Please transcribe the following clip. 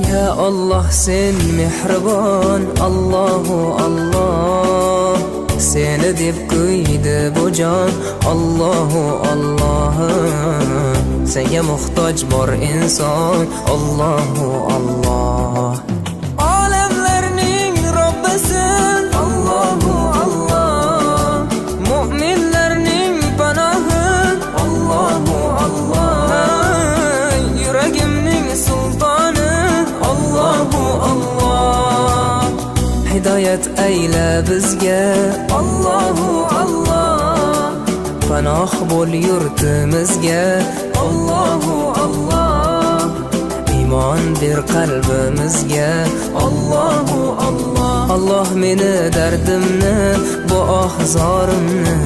Ya Allah sen mehribon, Allahu Allah. Seni deb kuydi bu jon, Allahu Allah. Senga muhtoj bor inson, Allahu Allah. Olamlarning Robbisin, Allahu Allah. Mu'minlarning panohi, Allahu Allah. Yuragimning sultoni, Allahu Allah. Hidayat ayla bizga, Allahu Allah. Panoh bo'l yurtimizga, Allahu Allah. Iymon ber qalbimizga, Allahu Allah. Allah meni dardimni, bu ohzorimni